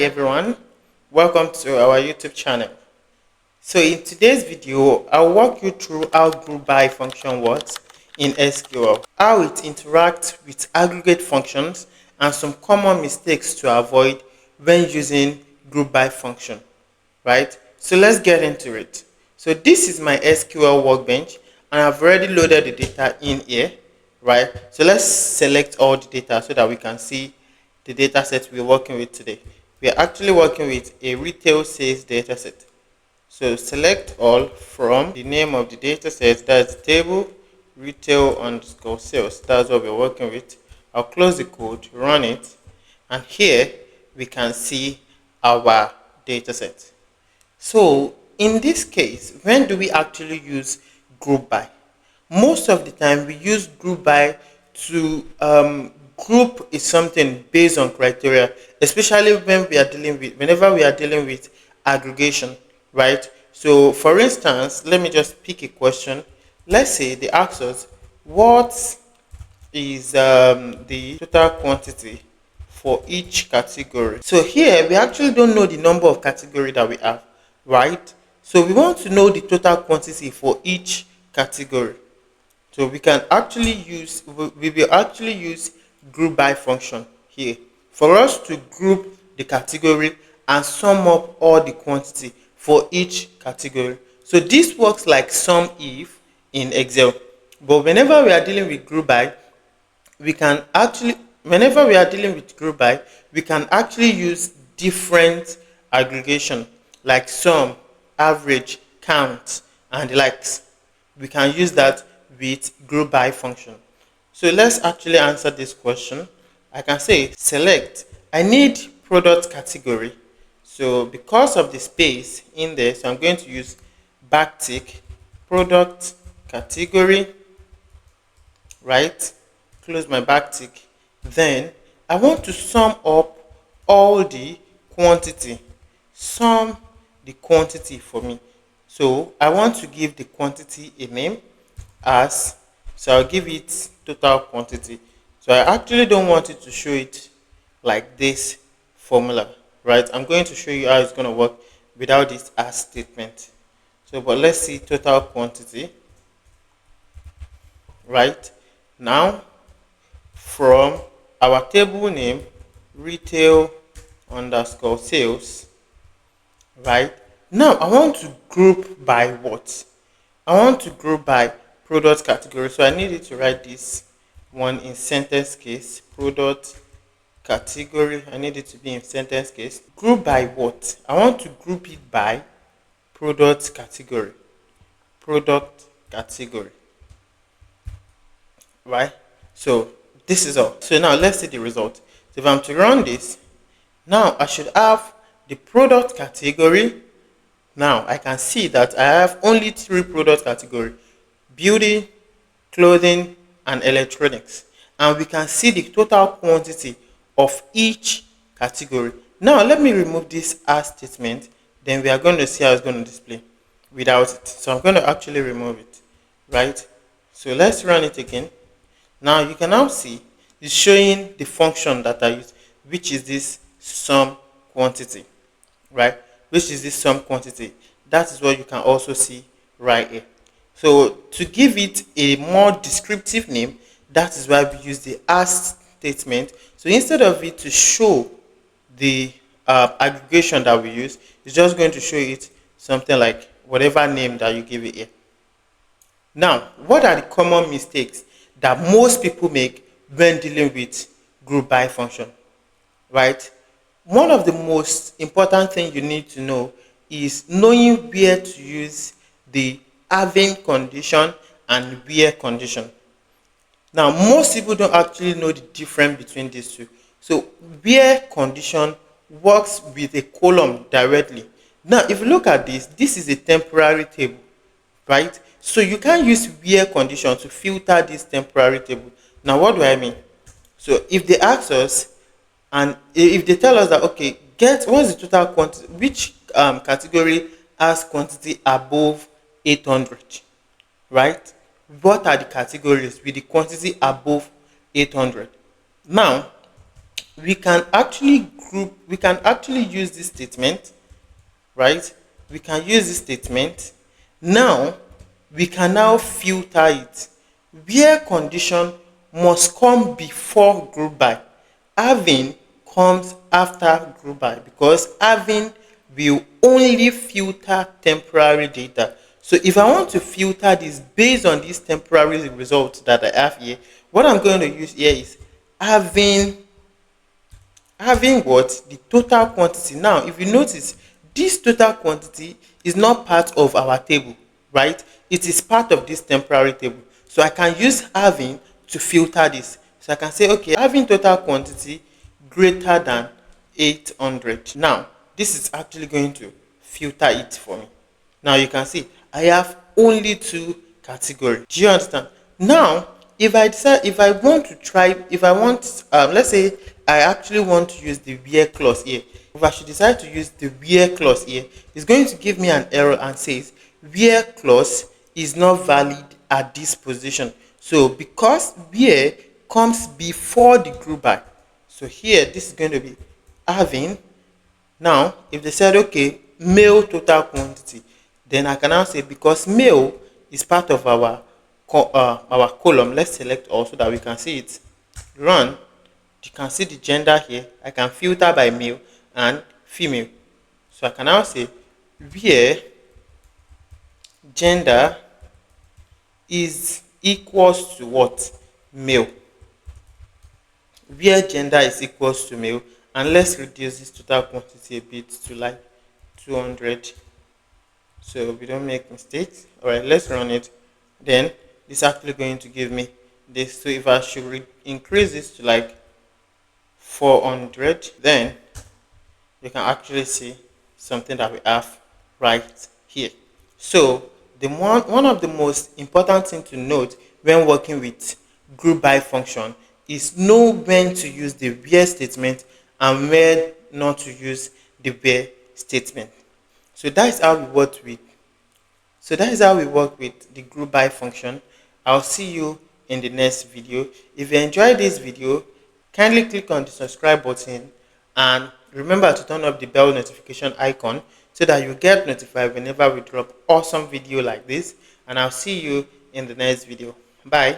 everyone, welcome to our YouTube channel. So in today's video, I'll walk you through how group by function works in SQL, how it interacts with aggregate functions, and some common mistakes to avoid when using group by function, right? So let's get into it. So this is my SQL workbench and I've already loaded the data in here, right? So let's select all the data so that we can see the data set we're working with today. We are actually working with a retail sales data set. So select all from the name of the data set, that's table retail underscore sales. That's what we're working with. I'll close the code, run it, and here we can see our data set. So in this case, when do we actually use group by? Most of the time we use group by to group is something based on criteria, especially whenever we are dealing with aggregation, right? So for instance, let me just pick a question. Let's say they ask us what is the total quantity for each category. So here we actually don't know the number of category that we have, right? So we want to know the total quantity for each category. So we can actually use, we will actually use group by function here for us to group the category and sum up all the quantity for each category. So this works like sum if in Excel, but whenever we are dealing with group by, we can actually use different aggregation like sum, average, count, and the likes. We can use that with group by function. So let's actually answer this question. I can say select, I need product category. So because of the space in there, so I'm going to use backtick product category, right? Close my backtick. Then I want to sum up all the quantity. Sum the quantity for me. So I want to give the quantity a name as, so I'll give it total quantity. So I actually don't want it to show it like this formula, right? I'm going to show you how it's going to work without this as statement. So but let's see total quantity, right? Now from our table name retail underscore sales, right? Now I want to group by what? I want to group by product category. So I needed to write this one in sentence case. Product category. I need it to be in sentence case. Group by what? I want to group it by product category. Product category. Right? So this is all. So now let's see the result. So if I'm to run this, now I should have the product category. Now I can see that I have only 3 product categories: beauty, clothing, and electronics. And we can see the total quantity of each category. Now let me remove this as statement. Then we are going to see how it's going to display without it. So I'm going to actually remove it, right? So let's run it again. Now you can now see it's showing the function that I use, which is this sum quantity, right? Which is this sum quantity. That is what you can also see right here. So to give it a more descriptive name, that is why we use the as statement. So instead of it to show the aggregation that we use, it's just going to show it something like whatever name that you give it here. Now, what are the common mistakes that most people make when dealing with group by function, right? One of the most important things you need to know is knowing where to use the having condition and where condition. Now, most people don't actually know the difference between these two. So where condition works with a column directly. Now, if you look at this, this is a temporary table, right? So you can use where condition to filter this temporary table. Now, what do I mean? So if they ask us, and if they tell us that, okay, get what's the total quantity, which category has quantity above 800, right? What are the categories with the quantity above 800? Now, we can actually use this statement, right? We can use this statement. Now we can now filter it. Where condition must come before group by, having comes after group by, because having will only filter temporary data. So if I want to filter this based on these temporary results that I have here, what I'm going to use here is having what? The total quantity. Now if you notice, this total quantity is not part of our table, right? It is part of this temporary table. So I can use having to filter this. So I can say, okay, having total quantity greater than 800. Now this is actually going to filter it for me. Now you can see I have only two categories. Do you understand? Now, if I decide, if I want to try, if I want, let's say I actually want to use the where clause here. If I should decide to use the where clause here, it's going to give me an error and says where clause is not valid at this position. So because where comes before the group by, so here this is going to be having. Now, if they said, okay, male total quantity, then I can now say because male is part of our column, let's select all so that we can see it. Run. You can see the gender here. I can filter by male and female. So I can now say where gender is equals to what? Male. Where gender is equals to male, and let's reduce this total quantity a bit to like 200 so we don't make mistakes. All right, let's run it. Then this is actually going to give me this. So if I should increase this to like 400, then you can actually see something that we have right here. So the one of the most important thing to note when working with group by function is know when to use the where statement and when not to use the where statement. So that is how we work with the group by function. I'll see you in the next video. If you enjoyed this video, kindly click on the subscribe button and remember to turn up the bell notification icon so that you get notified whenever we drop awesome video like this. And I'll see you in the next video. Bye.